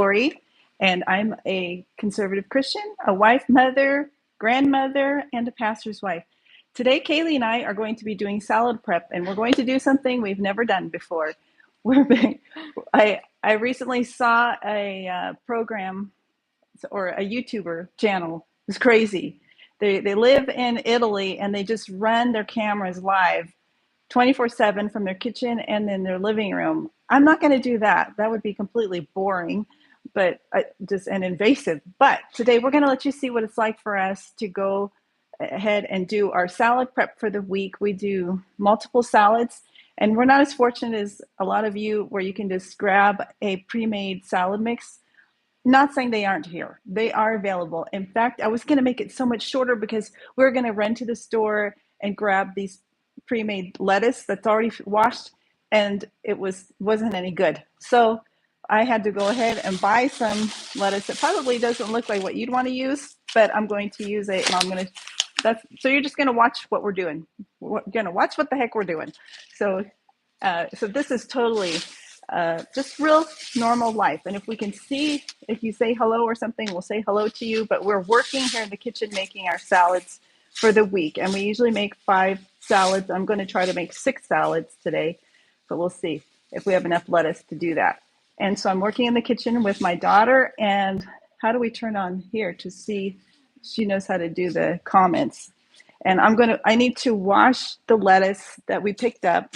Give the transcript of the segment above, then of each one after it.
Lori, and I'm a conservative Christian, a wife, mother, grandmother, and a pastor's wife. Today, Kaylee and I are going to be doing salad prep, and we're going to do something we've never done before. I recently saw a program or a YouTuber channel. It's crazy. They live in Italy and they just run their cameras live 24/7 from their kitchen and in their living room. I'm not going to do that. That would be completely boring, but just and invasive. But today we're going to let you see what it's like for us to go ahead and do our salad prep for the week. We do multiple salads, and we're not as fortunate as a lot of you where you can just grab a pre-made salad mix. Not saying they aren't here. They are available. In fact, I was going to make it so much shorter because we're going to run to the store and grab these pre-made lettuce that's already washed, and it wasn't any good. So I had to go ahead and buy some lettuce that probably doesn't look like what you'd want to use, but I'm going to use it, and I'm going to. So you're just going to watch what we're doing. We're going to watch what the heck we're doing. So this is totally just real normal life. And if we can see, if you say hello or something, we'll say hello to you. But we're working here in the kitchen making our salads for the week. And we usually make 5 salads. I'm going to try to make 6 salads today, but we'll see if we have enough lettuce to do that. And so I'm working in the kitchen with my daughter. And how do we turn on here to see? She knows how to do the comments. And I need to wash the lettuce that we picked up.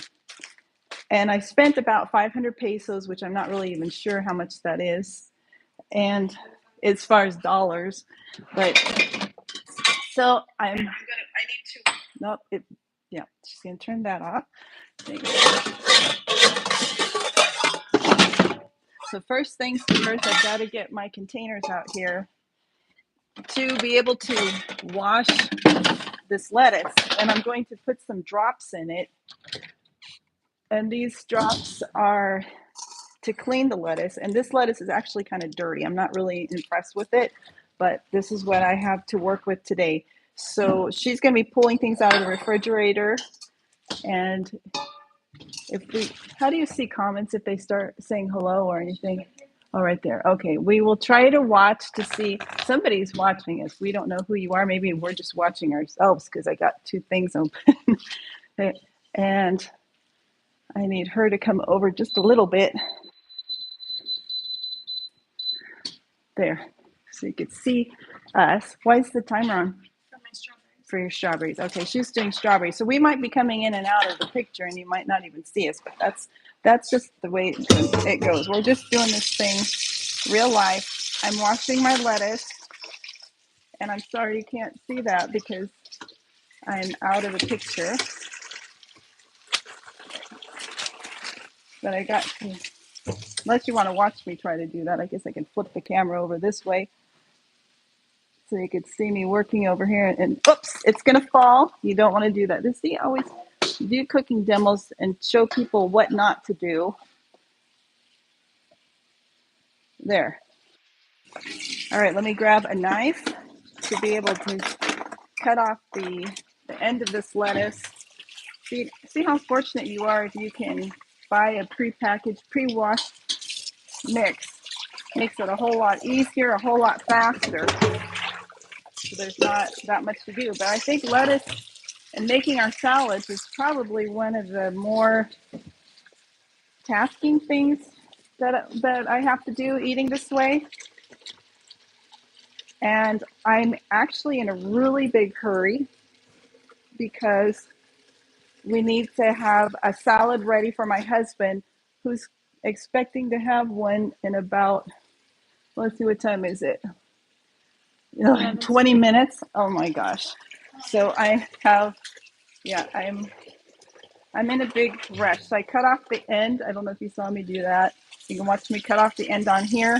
And I spent about 500 pesos, which I'm not really even sure how much that is. And as far as dollars, but so I need to, nope, yeah, she's going to turn that off. So first things first, I've got to get my containers out here to be able to wash this lettuce. And I'm going to put some drops in it. And these drops are to clean the lettuce. And this lettuce is actually kind of dirty. I'm not really impressed with it, but this is what I have to work with today. So she's going to be pulling things out of the refrigerator. And how do you see comments if they start saying hello or anything? Oh, right there. Okay, we will try to watch to see somebody's watching us. We don't know who you are. Maybe we're just watching ourselves because I got 2 things open. And I need her to come over just a little bit. There, so you could see us. Why is the timer on? For my strawberries. For your strawberries. Okay, she's doing strawberries. So we might be coming in and out of the picture and you might not even see us, but that's just the way it goes. We're just doing this thing real life. I'm washing my lettuce, and I'm sorry you can't see that because I'm out of the picture. But I got to, unless you want to watch me try to do that, I guess I can flip the camera over this way so you could see me working over here. And oops, it's going to fall. You don't want to do that. See, I always do cooking demos and show people what not to do. There. All right, let me grab a knife to be able to cut off the end of this lettuce. See how fortunate you are if you can buy a prepackaged, pre-washed mix. Makes it a whole lot easier, a whole lot faster. So there's not that much to do. But I think lettuce and making our salads is probably one of the more tasking things that I have to do eating this way. And I'm actually in a really big hurry because we need to have a salad ready for my husband who's expecting to have one in about, let's see, what time is it? 20 minutes. Oh my gosh. So I have, I'm in a big rush. So I cut off the end. I don't know if you saw me do that. You can watch me cut off the end on here.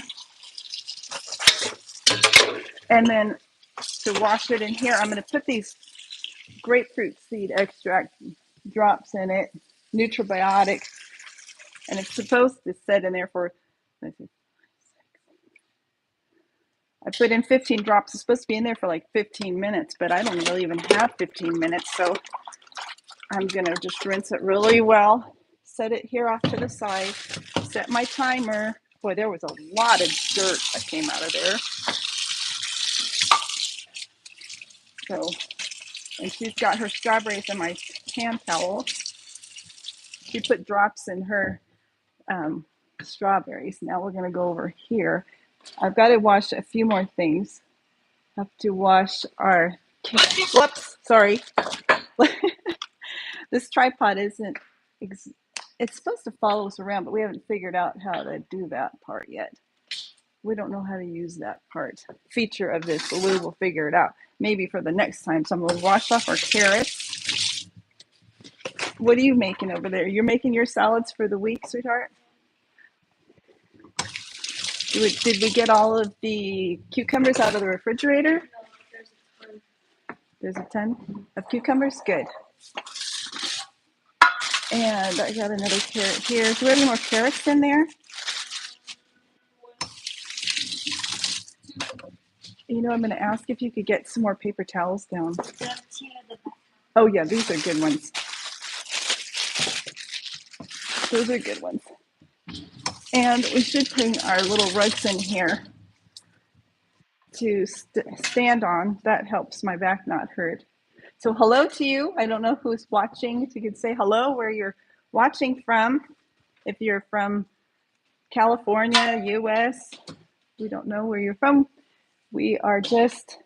And then to wash it in here, I'm going to put these grapefruit seed extract drops in it, Nutribiotic. And it's supposed to sit in there for, let's see, I put in 15 drops. It's supposed to be in there for like 15 minutes, but I don't really even have 15 minutes. So I'm going to just rinse it really well, set it here off to the side, set my timer, Boy, there was a lot of dirt that came out of there. So, and she's got her strawberries in my hand towel. She put drops in her strawberries. Now we're going to go over here. I've got to wash a few more things. I have to wash our, whoops, sorry. This tripod isn't, it's supposed to follow us around, but we haven't figured out how to do that part yet. We don't know how to use that feature of this, but we will figure it out. Maybe for the next time. So I'm going to wash off our carrots. What are you making over there? You're making your salads for the week, sweetheart? Did we get all of the cucumbers out of the refrigerator? There's a ton of cucumbers? Good. And I got another carrot here. Do we have any more carrots in there? You know, I'm going to ask if you could get some more paper towels down. Oh, yeah, these are good ones. Those are good ones. And we should bring our little rugs in here to stand on. That helps my back not hurt. So hello to you. I don't know who's watching. If you could say hello, where you're watching from. If you're from California, US, we don't know where you're from. We are just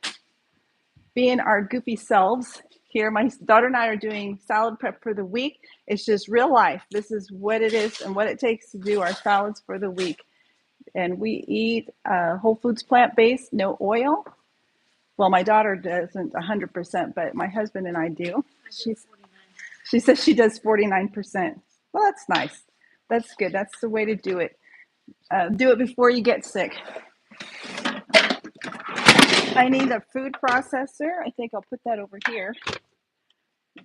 being our goofy selves here. My daughter and I are doing salad prep for the week. It's just real life. This is what it is and what it takes to do our salads for the week. And we eat Whole Foods plant-based, no oil. Well, my daughter doesn't 100%, but my husband and I do. She says she does 49%. Well, that's nice. That's good. That's the way to do it. Do it before you get sick. I need a food processor. I think I'll put that over here.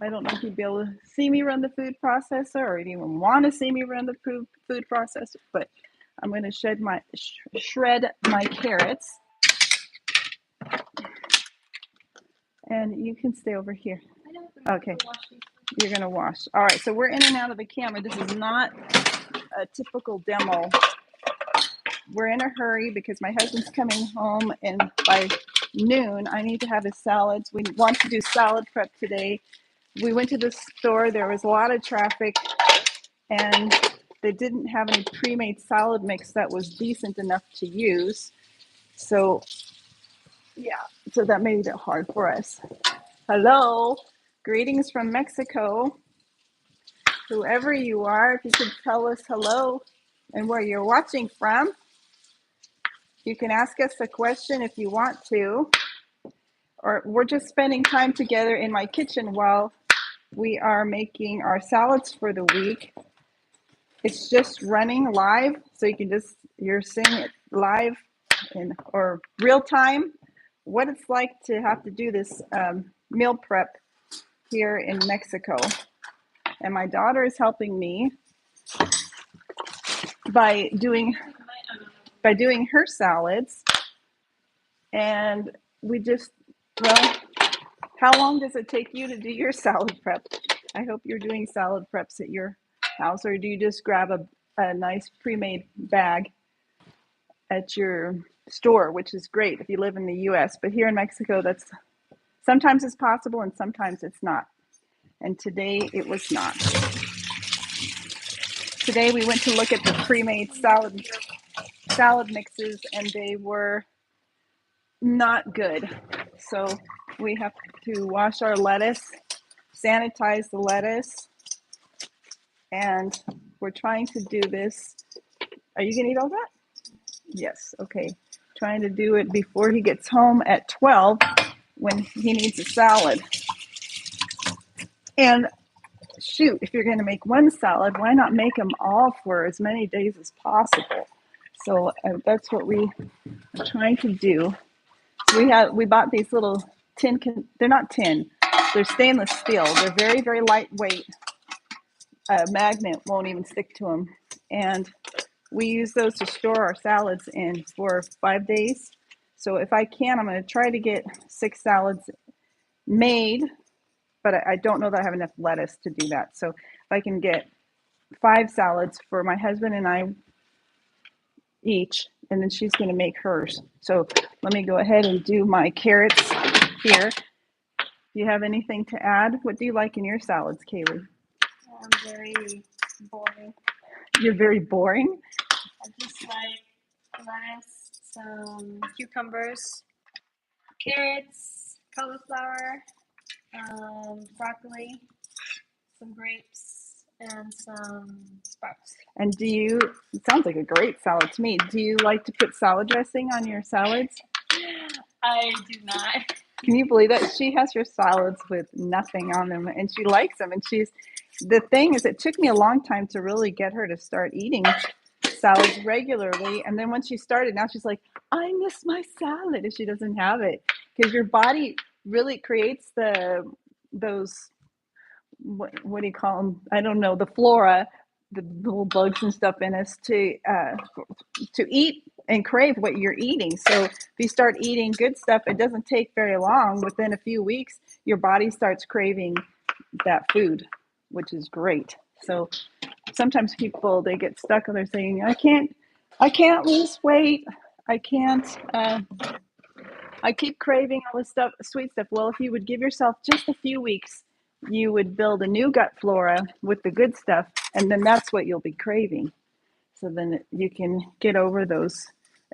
I don't know if you'd be able to see me run the food processor or even want to see me run the food processor, but I'm going to shred my carrots. And you can stay over here. Okay, you're going to wash. All right, so we're in and out of the camera. This is not a typical demo. We're in a hurry because my husband's coming home, and by noon, I need to have his salads. We want to do salad prep today. We went to the store. There was a lot of traffic, and they didn't have any pre-made salad mix that was decent enough to use. So, yeah, so that made it hard for us. Hello, greetings from Mexico. Whoever you are, if you could tell us hello and where you're watching from. You can ask us a question if you want to, or we're just spending time together in my kitchen while we are making our salads for the week. It's just running live, so you're seeing it live or real time, what it's like to have to do this meal prep here in Mexico. And my daughter is helping me by doing her salads. And how long does it take you to do your salad prep? I hope you're doing salad preps at your house, or do you just grab a nice pre-made bag at your store, which is great if you live in the US, but here in Mexico, sometimes it's possible and sometimes it's not. And today it was not. Today we went to look at the pre-made salad mixes, and they were not good. So we have to wash our lettuce, sanitize the lettuce, and we're trying to do this. Are you gonna eat all that? Yes, okay. Trying to do it before he gets home at 12 when he needs a salad. And shoot, if you're gonna make one salad, why not make them all for as many days as possible? So that's what we are trying to do. We bought these little they're not tin, they're stainless steel. They're very, very lightweight. A magnet won't even stick to them. And we use those to store our salads in for 5 days. So if I can, I'm going to try to get 6 salads made, but I don't know that I have enough lettuce to do that. So if I can get 5 salads for my husband and I, each, and then she's going to make hers. So let me go ahead and do my carrots here. Do you have anything to add? What do you like in your salads, Kaylee? I'm very boring. You're very boring? I just like lettuce, some cucumbers, carrots, cauliflower, broccoli, some grapes, and some sprouts. And it sounds like a great salad to me. Do you like to put salad dressing on your salads? I do not. Can you believe that? She has her salads with nothing on them and she likes them. And the thing is, it took me a long time to really get her to start eating salads regularly. And then when she started, now she's like, I miss my salad if she doesn't have it. Because your body really creates those, what do you call them? I don't know, the flora, the little bugs and stuff in us to eat and crave what you're eating. So if you start eating good stuff, it doesn't take very long. Within a few weeks, your body starts craving that food, which is great. So sometimes people, they get stuck and they're saying, I can't lose weight. I can't, I keep craving all this stuff, sweet stuff. Well, if you would give yourself just a few weeks, you would build a new gut flora with the good stuff, and then that's what you'll be craving. So then you can get over those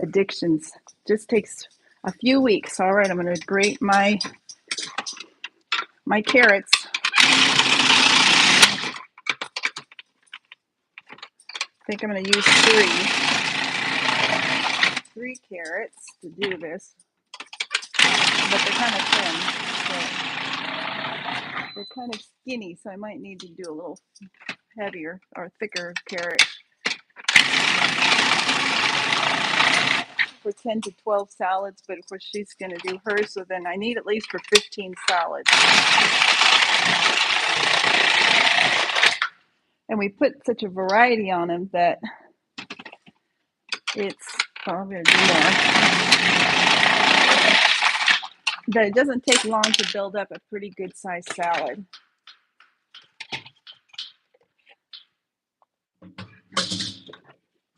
addictions. Just takes a few weeks. All right, I'm going to grate my carrots. I think I'm going to use three carrots to do this, but they're kind of thin. So they're kind of skinny, so I might need to do a little heavier or thicker carrot for 10 to 12 salads, but of course she's going to do hers, so then I need at least for 15 salads. And we put such a variety on them that it's probably going to do more. That it doesn't take long to build up a pretty good sized salad.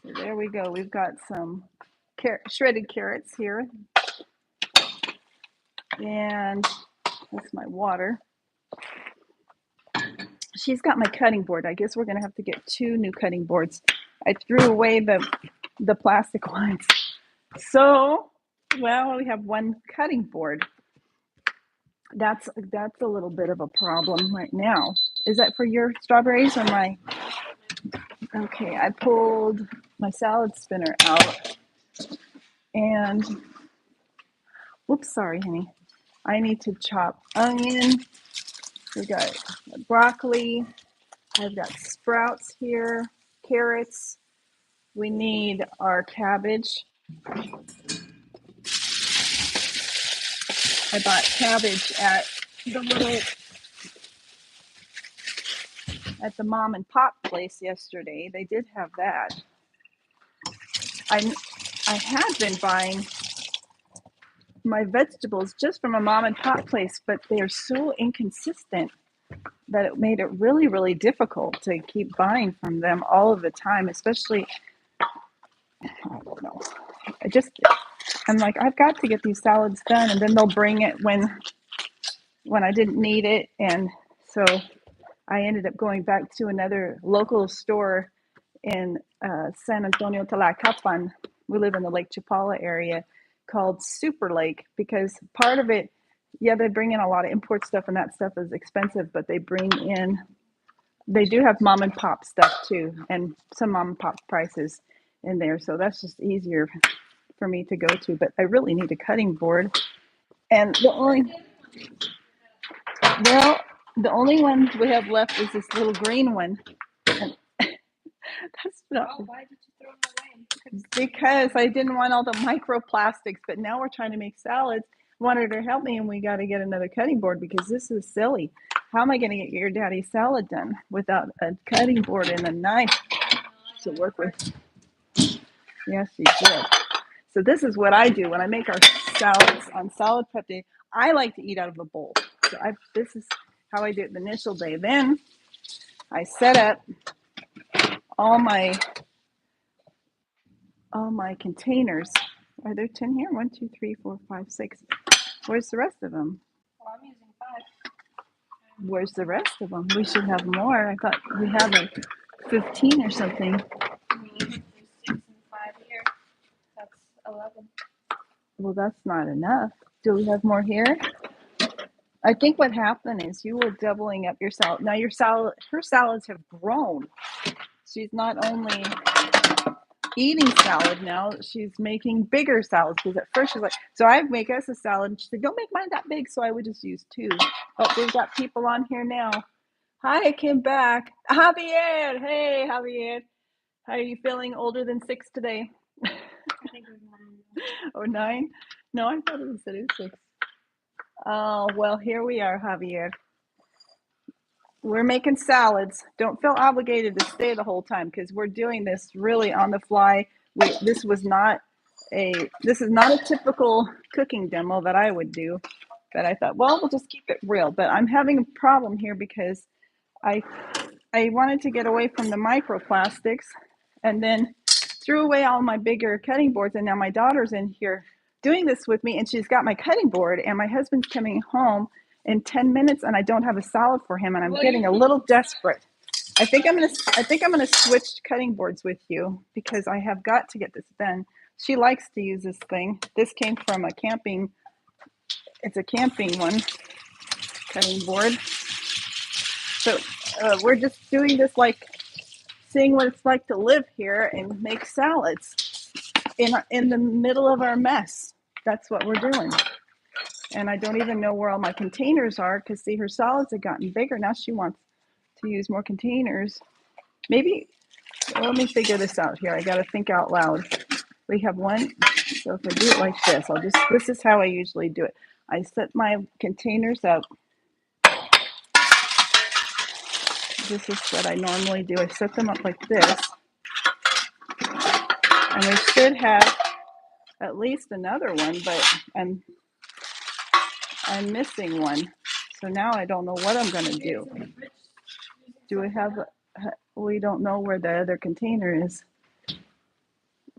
So there we go. We've got some shredded carrots here. And that's my water. She's got my cutting board. I guess we're going to have to get 2 new cutting boards. I threw away the plastic ones. So, well, we have 1 cutting board. That's a little bit of a problem right now. Is that for your strawberries or my? Okay, I pulled my salad spinner out. And, whoops, sorry, honey. I need to chop onion. We got broccoli. I've got sprouts here, carrots. We need our cabbage. I bought cabbage at the mom and pop place yesterday. They did have that. I had been buying my vegetables just from a mom and pop place, but they're so inconsistent that it made it really, really difficult to keep buying from them all of the time, especially, I don't know. I'm like, I've got to get these salads done, and then they'll bring it when I didn't need it. And so I ended up going back to another local store in San Antonio, Tlacopan. We live in the Lake Chapala area, called Super Lake, because part of it, yeah, they bring in a lot of import stuff, and that stuff is expensive, but they do have mom and pop stuff too, and some mom and pop prices in there. So that's just easier for me to go to, but I really need a cutting board. And the only one we have left is this little green one. And that's not. Oh, why did you throw them away? Because I didn't want all the microplastics, but now we're trying to make salads. Wanted her to help me, and we got to get another cutting board because this is silly. How am I going to get your daddy's salad done without a cutting board and a knife to work with? Yes, you did. So this is what I do when I make our salads on Salad Prep Day. I like to eat out of a bowl. So this is how I do it the initial day. Then I set up all my all my containers. Are there 10 here? 1, 2, 3, 4, 5, 6. Where's the rest of them? Well, I'm using 5. Where's the rest of them? We should have more. I thought we had like 15 or something. There's 6 and 5 here. That's 11. Well, that's not enough. Do we have more here? I think what happened is you were doubling up your salad. Now her salads have grown. She's not only eating salad now, she's making bigger salads because at first she's like, so I make us a salad. And she said, don't make mine that big. So I would just use 2. Oh, we've got people on here now. Hi, I came back. Javier. Hey, Javier. How are you feeling older than 6 today? I think it was 9. Or 9? No, I thought it said it was 6. Oh, well, here we are, Javier. We're making salads. Don't feel obligated to stay the whole time because we're doing this really on the fly. This is not a typical cooking demo that I would do. But I thought, well, we'll just keep it real. But I'm having a problem here because I wanted to get away from the microplastics and then threw away all my bigger cutting boards. And now my daughter's in here doing this with me and she's got my cutting board and my husband's coming home in 10 minutes and I don't have a salad for him and I'm getting a little desperate. I think I'm gonna switch cutting boards with you because I have got to get this done. She likes to use this thing. This came from it's a camping one, cutting board. So we're just doing this like seeing what it's like to live here and make salads in the middle of our mess. That's what we're doing. And I don't even know where all my containers are because see, her salads have gotten bigger. Now she wants to use more containers. Maybe, let me figure this out here. I got to think out loud. We have one. So if I do it like this, this is how I usually do it. I set my containers up. This is what I normally do. I set them up like this. And we should have at least another one, but I'm missing one. So now I don't know what I'm going to do. Do we have, we don't know where the other container is.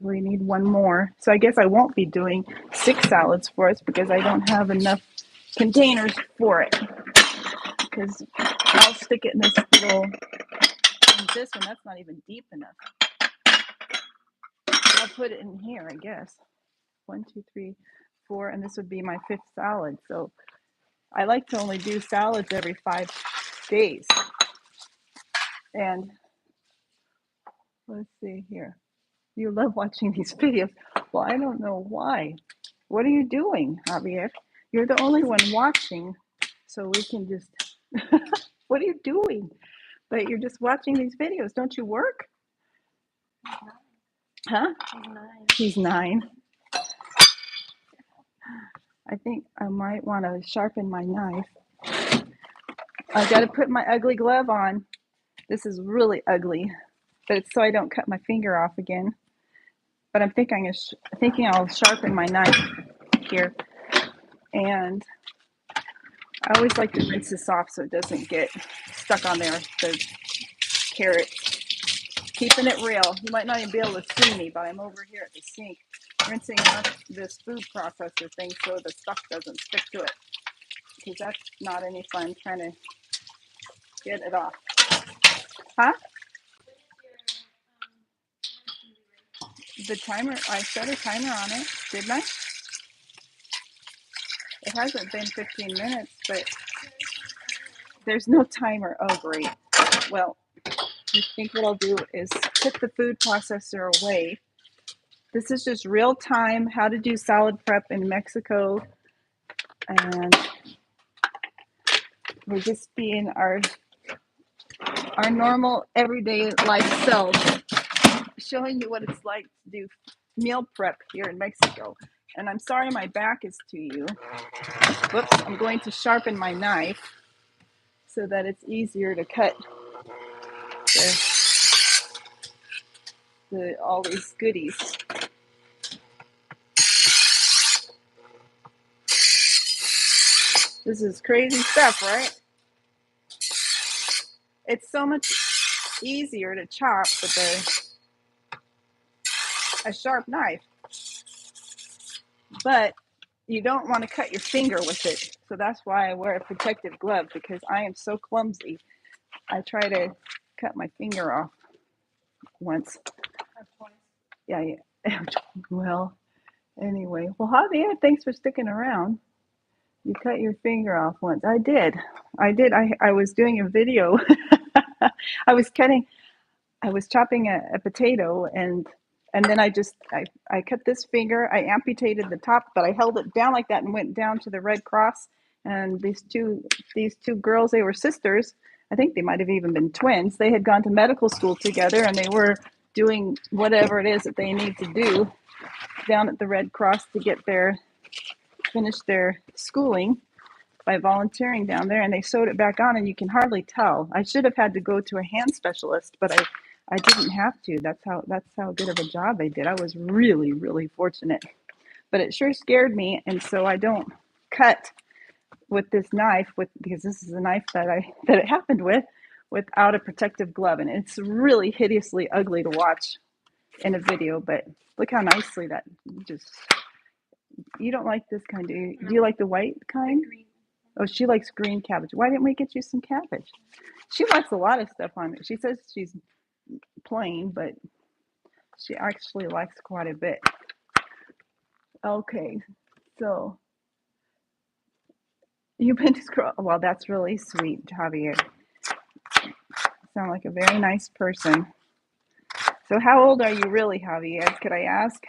We need one more. So I guess I won't be doing 6 salads for us because I don't have enough containers for it. Because I'll stick it in this little, this one, that's not even deep enough. I'll put it in here, I guess. 1, 2, 3, 4, and this would be my 5th salad. So I like to only do salads every 5 days. And let's see here. You love watching these videos. Well, I don't know why. What are you doing, Javier? You're the only one watching, so we can just, what are you doing? But you're just watching these videos. Don't you work? Huh? He's 9. I think I might want to sharpen my knife. I got to put my ugly glove on. This is really ugly, but it's so I don't cut my finger off again. But I'm thinking I'll sharpen my knife here. And I always like to rinse this off so it doesn't get stuck on there, the carrot. Keeping it real. You might not even be able to see me, but I'm over here at the sink rinsing off this food processor thing so the stuff doesn't stick to it. Because that's not any fun trying to get it off. Huh? The timer, I set a timer on it, didn't I? It hasn't been 15 minutes, but there's no timer. Oh, great. Well, I think what I'll do is put the food processor away. This is just real time, how to do salad prep in Mexico. And we're just being our normal everyday life self, showing you what it's like to do meal prep here in Mexico. And I'm sorry my back is to you. Whoops, I'm going to sharpen my knife so that it's easier to cut all these goodies. This is crazy stuff, right? It's so much easier to chop with a sharp knife, but you don't want to cut your finger with it. So that's why I wear a protective glove, because I am so clumsy. I try to cut my finger off once. Or twice. Yeah, yeah. Well, anyway. Well, Javier, thanks for sticking around. You cut your finger off once. I did. I was doing a video. I was cutting I was chopping a potato, and then I cut this finger. I amputated the top, but I held it down like that and went down to the Red Cross. And these two girls, they were sisters. I think they might have even been twins. They had gone to medical school together, and they were doing whatever it is that they need to do down at the Red Cross to finish their schooling by volunteering down there, and they sewed it back on, and you can hardly tell. I should have had to go to a hand specialist, but I didn't have to. That's how good of a job they did. I was really, really fortunate. But it sure scared me, and so I don't cut with this knife because this is a knife that it happened with without a protective glove, and it's really hideously ugly to watch in a video, but look how nicely that just. You don't like this kind, do you? Do you like the white kind? Green. Oh, she likes green cabbage. Why didn't we get you some cabbage? She likes a lot of stuff on it. She says she's plain, but she actually likes quite a bit. Okay, so you've been to scroll. Well, that's really sweet, Javier. Sound like a very nice person. So how old are you really, Javier? Could I ask?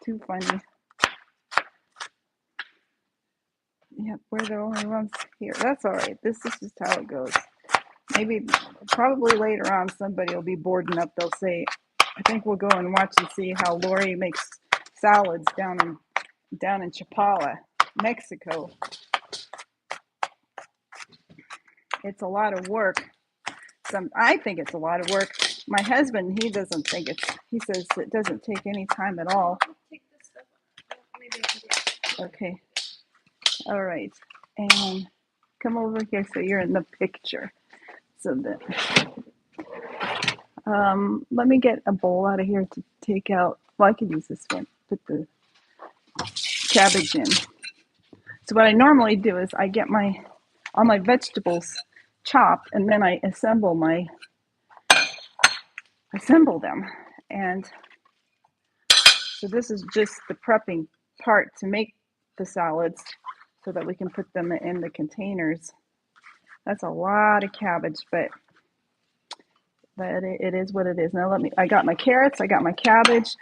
Too funny. Yep, we're the only ones here. That's all right. This is just how it goes. Maybe, probably later on, somebody will be boarding up. They'll say, I think we'll go and watch and see how Lori makes salads down in Chapala, Mexico. It's a lot of work. I think it's a lot of work. My husband, he doesn't think he says it doesn't take any time at all. Take this stuff out. Maybe I can do it. Okay. All right. And come over here so you're in the picture. So that, let me get a bowl out of here to take out. Well, I could use this one. Put the cabbage in. So what I normally do is I get all my vegetables chopped, and then I assemble them. And so this is just the prepping part to make the salads so that we can put them in the containers. That's a lot of cabbage, but it is what it is. Now I got my carrots, I got my cabbage.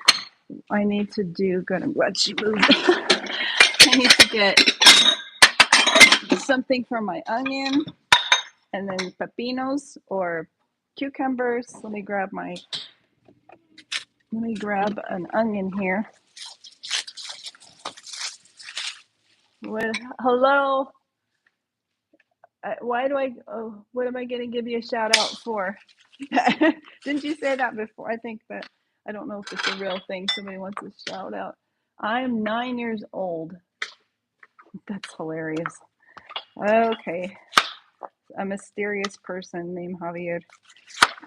I need to do, good, I'm glad she moved. I need to get something for my onion, and then pepinos or cucumbers. Let me grab an onion here. Hello. What am I going to give you a shout out for? Didn't you say that before? I don't know if it's a real thing. Somebody wants a shout out. I'm 9 years old. That's hilarious. Okay. A mysterious person named Javier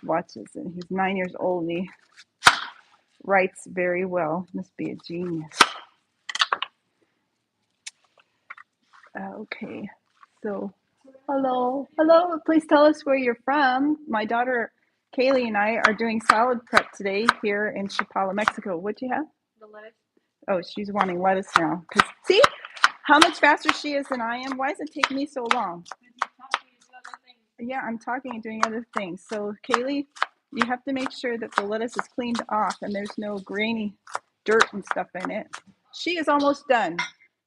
watches it. He's 9 years old and he writes very well. Must be a genius. Okay. So, hello. Please tell us where you're from. My daughter Kaylee and I are doing salad prep today here in Chapala, Mexico. What'd you have? The lettuce. Oh, she's wanting lettuce now. See how much faster she is than I am? Why does it take me so long? Yeah, I'm talking and doing other things. So, Kaylee, you have to make sure that the lettuce is cleaned off and there's no grainy dirt and stuff in it. She is almost done.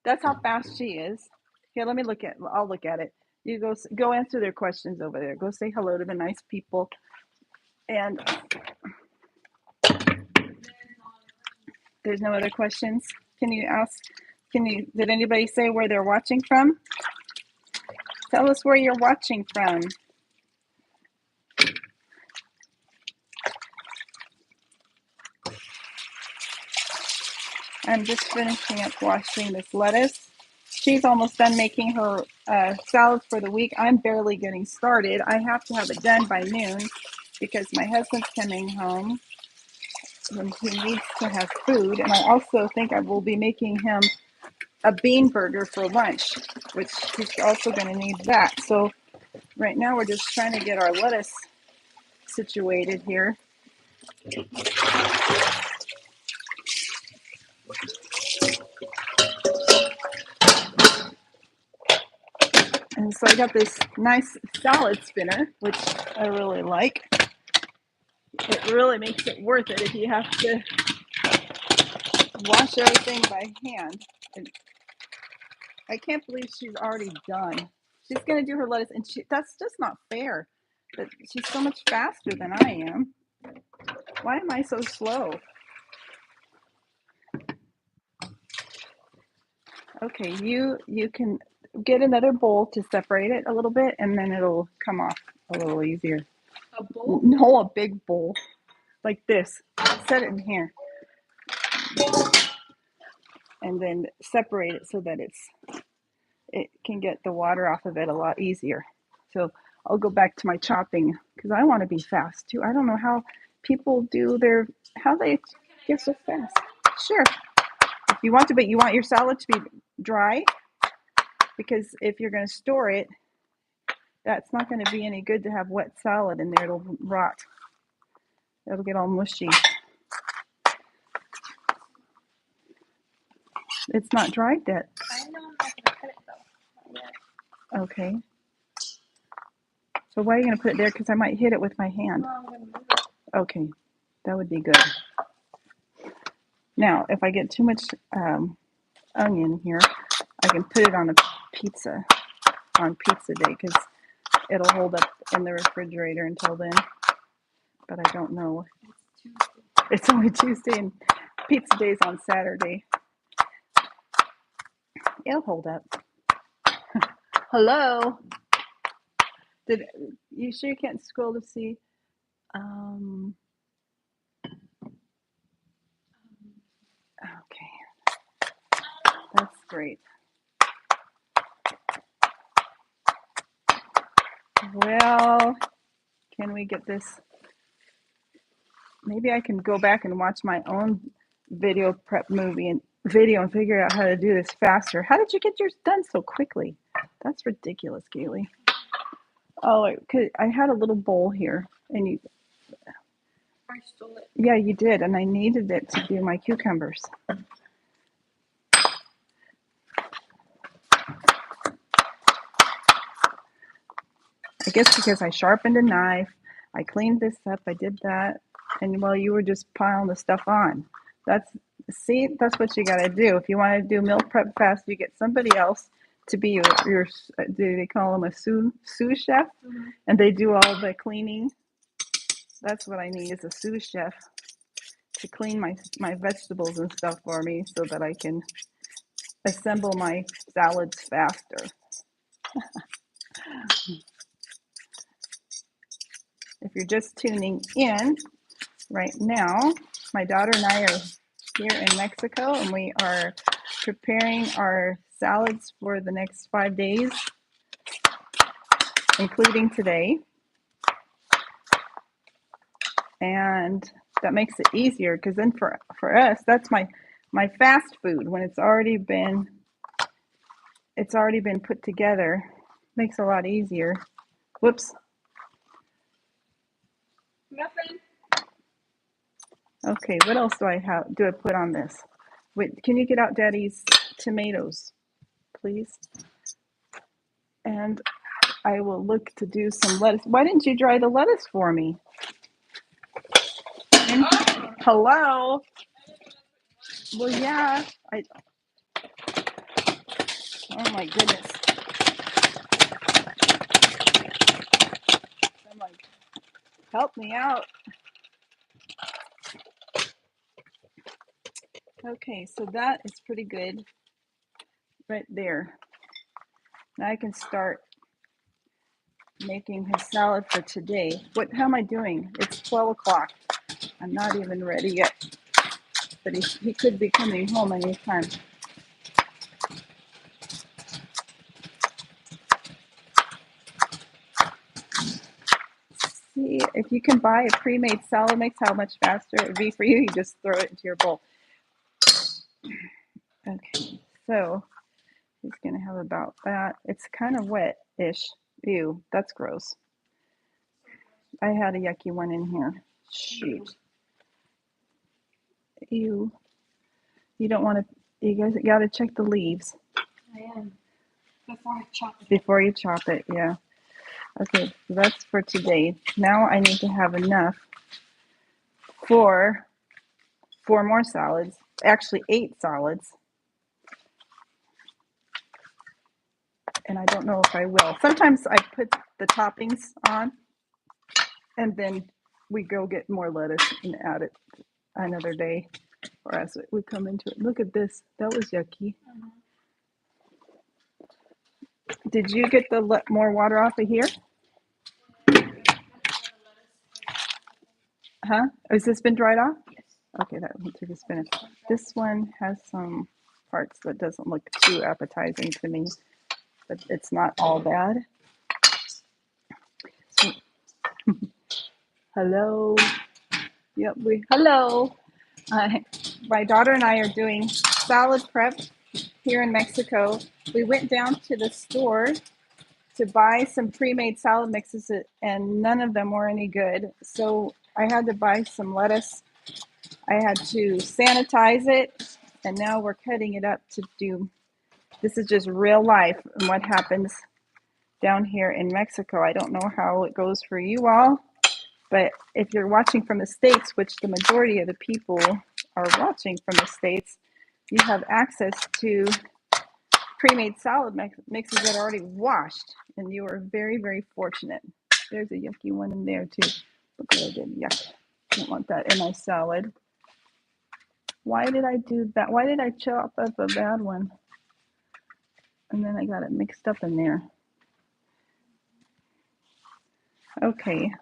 That's how fast she is. Here, I'll look at it. You go answer their questions over there. Go say hello to the nice people. And there's no other questions. Did anybody say where they're watching from? Tell us where you're watching from. I'm just finishing up washing this lettuce. she's almost done making her salad for the week. I'm barely getting started. I have to have it done by noon because my husband's coming home and he needs to have food. And I also think I will be making him a bean burger for lunch, which he's also going to need that. So right now we're just trying to get our lettuce situated here. And so I got this nice salad spinner, which I really like. It really makes it worth it if you have to wash everything by hand. And I can't believe she's already done. She's going to do her lettuce, and that's just not fair. But she's so much faster than I am. Why am I so slow? Okay, you can get another bowl to separate it a little bit, and then it'll come off a little easier. A bowl? No, a big bowl like this. Set it in here, and then separate it so that it can get the water off of it a lot easier. So I'll go back to my chopping because I want to be fast too. I don't know how people do how they get so fast. Sure, if you want to, but you want your salad to be dry because if you're going to store it, that's not going to be any good to have wet salad in there. It'll rot. It'll get all mushy. It's not dried yet. I know I'm not going to cut it though. Not yet. Okay. So why are you going to put it there? Because I might hit it with my hand. No, I'm going to move it. Okay, that would be good. Now, if I get too much onion here, I can put it on a pizza on pizza day because it'll hold up in the refrigerator until then. But I don't know. It's Tuesday. It's only Tuesday and pizza day's on Saturday. It'll hold up. Hello. Did you sure you can't scroll to see? Okay, that's great. Well, can we get this? Maybe I can go back and watch my own video prep movie and video and figure out how to do this faster. How did you get yours done so quickly? That's ridiculous, Kaylee. Oh, I had a little bowl here, and I stole it. yeah, you did, and I needed it to do my cucumbers. I guess because I sharpened a knife, I cleaned this up, I did that, and while you were just piling the stuff on. That's what you got to do. If you want to do meal prep fast, you get somebody else to be your do they call them a sous chef? Mm-hmm. And they do all the cleaning. That's what I need is a sous chef to clean my vegetables and stuff for me so that I can assemble my salads faster. If you're just tuning in right now, my daughter and I are here in Mexico and we are preparing our salads for the next 5 days, including today. And that makes it easier because then for us, that's my fast food when it's already been put together. Makes it a lot easier. Whoops. Nothing. Okay, what else do I put on this? Wait, can you get out Daddy's tomatoes, please? And I will look to do some lettuce. Why didn't you dry the lettuce for me? Hello? Well, yeah. Oh my goodness. I'm like, help me out. Okay, so that is pretty good right there. Now I can start making his salad for today. How am I doing? It's 12 o'clock. I'm not even ready yet. But he could be coming home anytime. if you can buy a pre-made salad mix, how much faster it would be for you. You just throw it into your bowl. Okay, so he's gonna have about that. It's kind of wet-ish. Ew, that's gross. I had a yucky one in here. Shoot. Ew. You don't want to, you guys got to check the leaves I am. Before I chop it. before you chop it. Yeah. Okay, so that's for today. Now I need to have enough for 4 more salads. Actually, 8 salads. And I don't know if I will. Sometimes I put the toppings on and then we go get more lettuce and add it another day or as we come into it. Look at this. That was yucky. Did you get the more water off of here? Huh? Has this been dried off? Yes. Okay, that one took a spin. This one has some parts that doesn't look too appetizing to me, but it's not all bad. So, hello. Yep, hello. My daughter and I are doing salad prep here in Mexico. We went down to the store to buy some pre-made salad mixes and none of them were any good. So I had to buy some lettuce. I had to sanitize it and now we're cutting it up to do, this is just real life and what happens down here in Mexico. I don't know how it goes for you all, but if you're watching from the States, which the majority of the people are watching from the States, you have access to pre-made salad mixes that are already washed, and you are very, very fortunate. There's a yucky one in there too. Look what I did. Yuck. Don't want that in my salad. Why did I do that? Why did I chop up a bad one? And then I got it mixed up in there. Okay.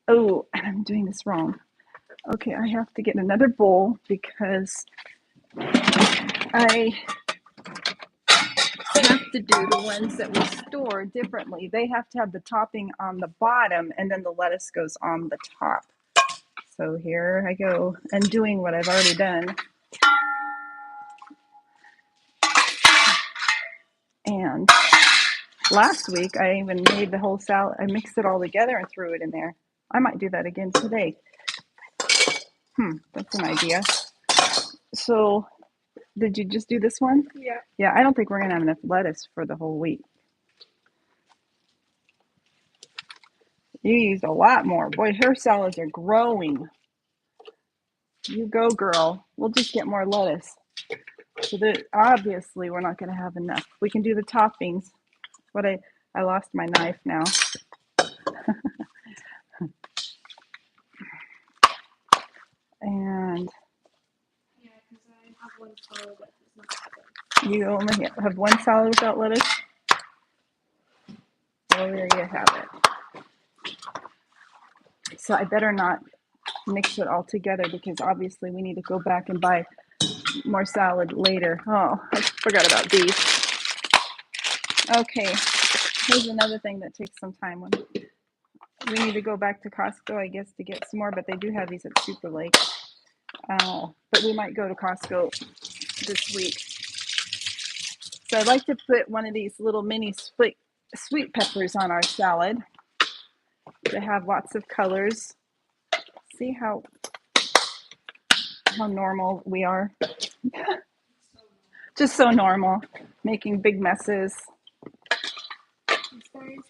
Oh, I'm doing this wrong. Okay, I have to get another bowl because I have to do the ones that we store differently. They have to have the topping on the bottom and then the lettuce goes on the top. So here I go and doing what I've already done. And last week I even made the whole salad. I mixed it all together and threw it in there. I might do that again today. That's an idea. So did you just do this one? Yeah. Yeah, I don't think we're gonna have enough lettuce for the whole week. You used a lot more. Boy, her salads are growing. You go, girl. We'll just get more lettuce. So that obviously we're not going to have enough. We can do the toppings. But I lost my knife now. And Yeah, because I have one salad that does not have it. you only have one salad without lettuce? Oh, there you have it. So I better not mix it all together because obviously we need to go back and buy more salad later. Oh, I forgot about these. Okay, here's another thing that takes some time. We need to go back to Costco, I guess, to get some more, but they do have these at Super Lake. But we might go to Costco this week. So I'd like to put one of these little mini sweet peppers on our salad to have lots of colors. See how normal we are? Just so normal, making big messes. You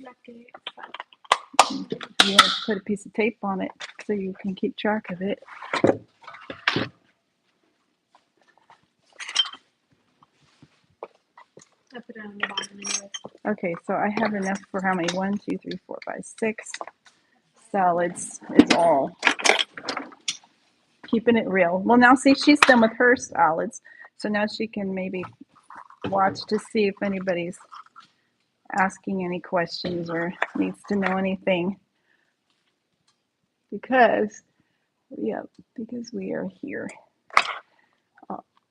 have to put a piece of tape on it so you can keep track of it. I put it on the bottom anyways. Okay, so I have enough for how many? 1, 2, 3, 4, 5, 6 salads is all. Keeping it real. Well, now see, she's done with her salads, so now she can maybe watch to see if anybody's asking any questions or needs to know anything. Because we are here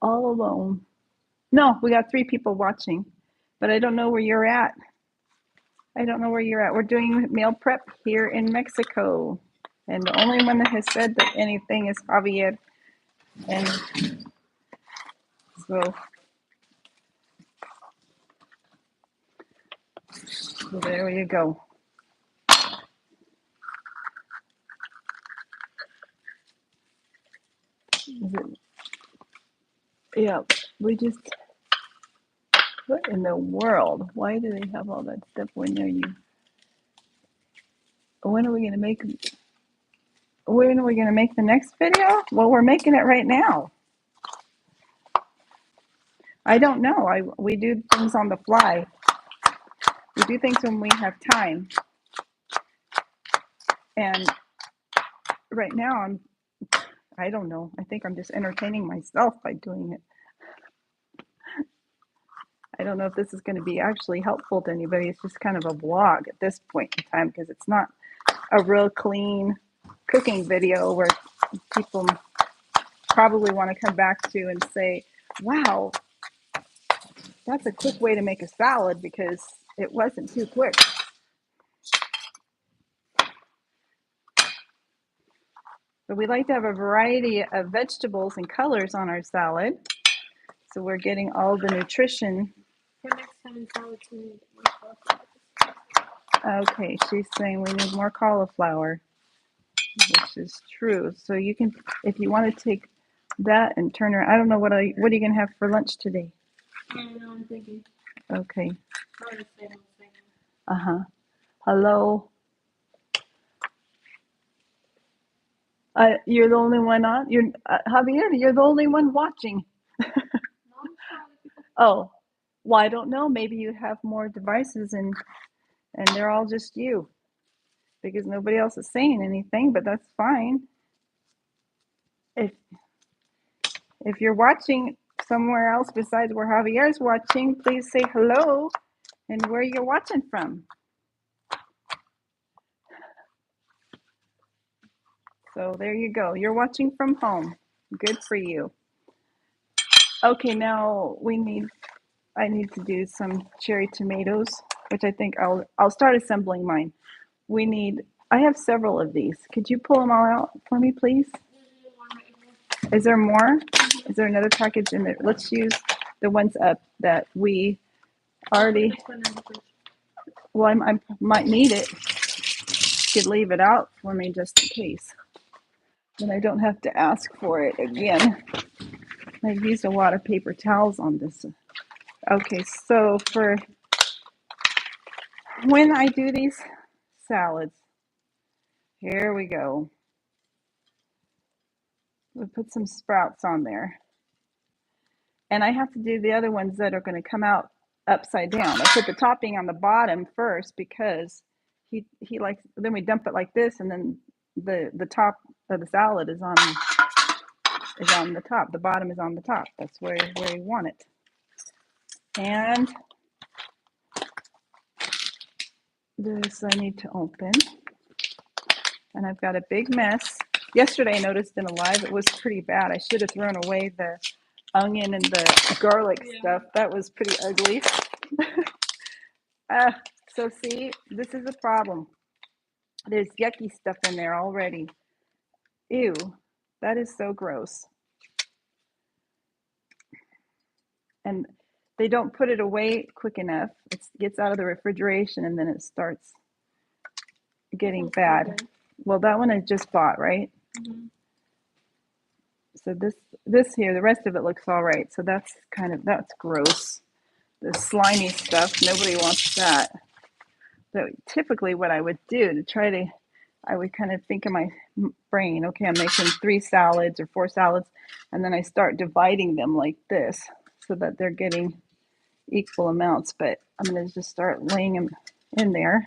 all alone. No, we got 3 people watching, but I don't know where you're at. I don't know where you're at. We're doing meal prep here in Mexico. And the only one that has said that anything is Javier. And so, so there you go. Yeah, we just, what in the world? Why do they have all that stuff when you, when are we going to make, when are we going to make the next video? Well, we're making it right now. I don't know. We do things on the fly. We do things when we have time. And right now I don't know. I think I'm just entertaining myself by doing it. I don't know if this is going to be actually helpful to anybody. It's just kind of a vlog at this point in time because it's not a real clean cooking video where people probably want to come back to and say, wow, that's a quick way to make a salad because it wasn't too quick. But we like to have a variety of vegetables and colors on our salad. So we're getting all the nutrition. For next time in salads, we need more cauliflower. Okay, she's saying we need more cauliflower, which is true. So you can, if you want to take that and turn around. I don't know what are you gonna have for lunch today? I don't know, I'm thinking. Okay. Probably the same old thing. Uh-huh. Hello. You're the only one on. You're Javier. You're the only one watching. No, I'm probably people. Oh, well, I don't know. Maybe you have more devices and they're all just you because nobody else is saying anything. But that's fine. If you're watching somewhere else besides where Javier's watching, please say hello and where you're watching from. So there you go. You're watching from home. Good for you. Okay, now I need to do some cherry tomatoes, which I think I'll start assembling mine. I have several of these. Could you pull them all out for me, please? Is there more? Is there another package in there? Let's use the ones up that we already, well, I might need it. You could leave it out for me just in case. Then I don't have to ask for it again. I've used a lot of paper towels on this. Okay, so for when I do these salads, here we go. We put some sprouts on there. And I have to do the other ones that are going to come out upside down. I put the topping on the bottom first because he likes, then we dump it like this and then the top of the salad is on the top. The bottom is on the top. That's where you want it. And this I need to open. And I've got a big mess. Yesterday I noticed in a live it was pretty bad. I should have thrown away the onion and the garlic stuff. That was pretty ugly. So see, this is a problem. There's yucky stuff in there already. Ew, that is so gross. And they don't put it away quick enough. It gets out of the refrigeration and then it starts getting bad. Well, that one I just bought, right? Mm-hmm. So this here, the rest of it looks all right. So that's gross. The slimy stuff, nobody wants that. So typically what I would do to try to, I would kind of think in my brain, okay, I'm making 3 salads or 4 salads, and then I start dividing them like this so that they're getting equal amounts, but I'm going to just start laying them in there.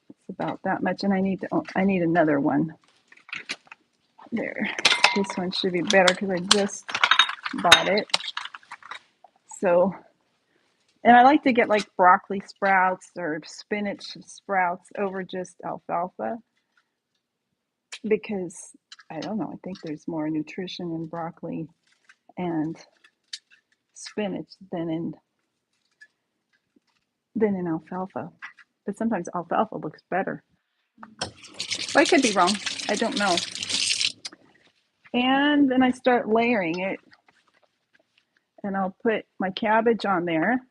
It's about that much, and I need another one. There, this one should be better because I just bought it. So, and I like to get like broccoli sprouts or spinach sprouts over just alfalfa because I don't know, I think there's more nutrition in broccoli and spinach than in than in alfalfa. But sometimes alfalfa looks better. But I could be wrong. I don't know. And then I start layering it, and I'll put my cabbage on there,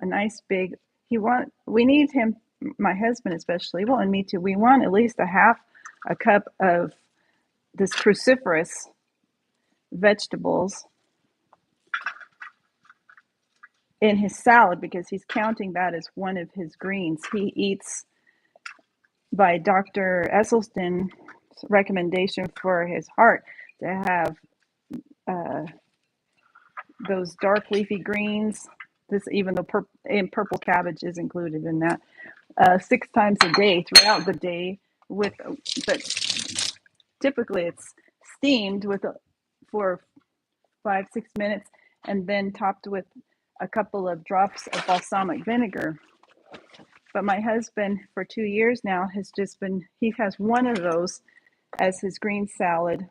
a nice big. We need him, my husband especially, well, and me too. We want at least a cup of this cruciferous vegetables in his salad because he's counting that as one of his greens. He eats by Dr. Esselstyn's recommendation for his heart to have uh, those dark leafy greens. This even the purple cabbage is included in that 6 times a day throughout the day with, but typically it's steamed for 5-6 minutes and then topped with a couple of drops of balsamic vinegar. But my husband for 2 years now he has one of those as his green salad,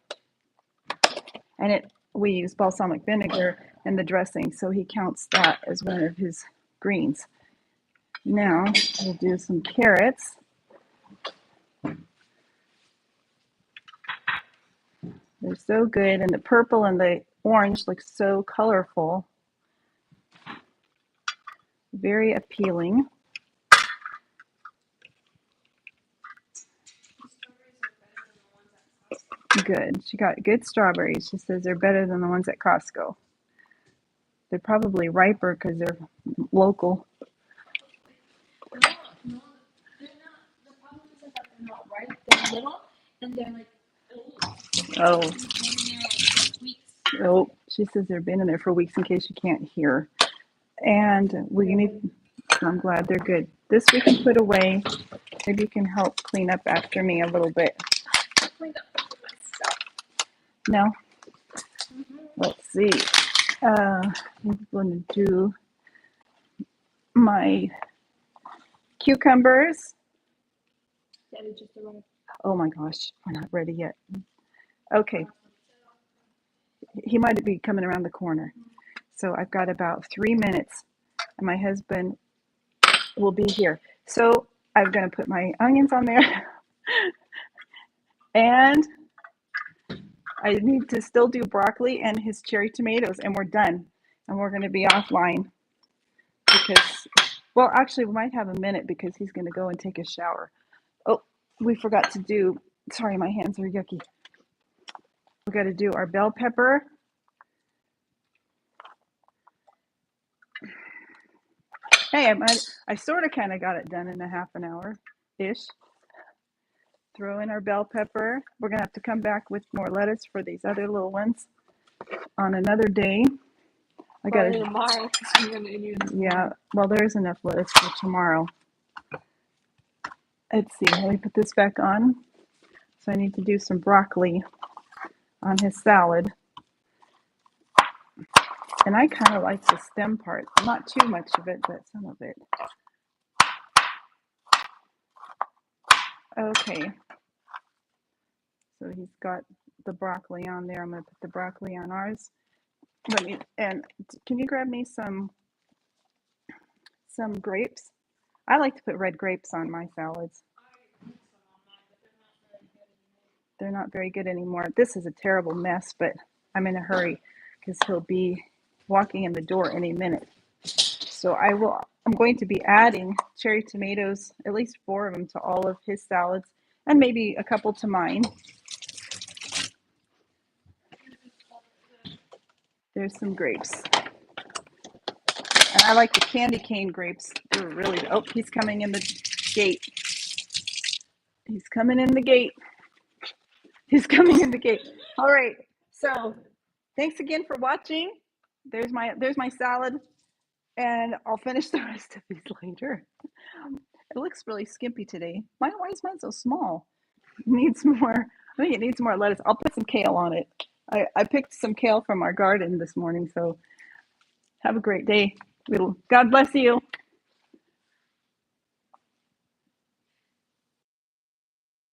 and we use balsamic vinegar in the dressing, so he counts that as one of his greens. Now we'll do some carrots. They're so good, and the purple and the orange look so colorful. Very appealing. Good. She got good strawberries. She says they're better than the ones at Costco. They're probably riper because they're local. No, no, they're not. The problem is that they're not ripe. They're little and they're like old. Oh. They've been in there like weeks. Oh, she says they've been in there for weeks in case you can't hear. And I'm glad they're good. This we can put away. Maybe you can help clean up after me a little bit. I cleaned up after myself. No? Let's see. I'm going to do my cucumbers. Daddy just arrived. Oh my gosh, we're not ready yet. Okay. He might be coming around the corner. So I've got about 3 minutes and my husband will be here. So I'm going to put my onions on there. And I need to still do broccoli and his cherry tomatoes, and we're done. And we're going to be offline because, well, actually, we might have a minute because he's going to go and take a shower. Oh, we forgot to do, sorry, my hands are yucky. We got to do our bell pepper. Hey, I sort of kind of got it done in a half an hour-ish. Throw in our bell pepper. We're going to have to come back with more lettuce for these other little ones on another day. I got to tomorrow. I'm gonna use Yeah, well, there's enough lettuce for tomorrow. Let's see, let me put this back on. So I need to do some broccoli on his salad. And I kind of like the stem part. Not too much of it, but some of it. Okay. So he's got the broccoli on there. I'm going to put the broccoli on ours. And can you grab me some grapes? I like to put red grapes on my salads. They're not very good anymore. This is a terrible mess, but I'm in a hurry because he'll be walking in the door any minute. So I'm going to be adding cherry tomatoes, at least 4 of them, to all of his salads, and maybe a couple to mine. There's some grapes. And I like the candy cane grapes. They're really, oh, he's coming in the gate. He's coming in the gate. He's coming in the gate. All right. So thanks again for watching. There's my salad, and I'll finish the rest of these later. It looks really skimpy today. Why is mine so small? It needs more. I think it needs more lettuce. I'll put some kale on it. I picked some kale from our garden this morning. So have a great day. God bless you.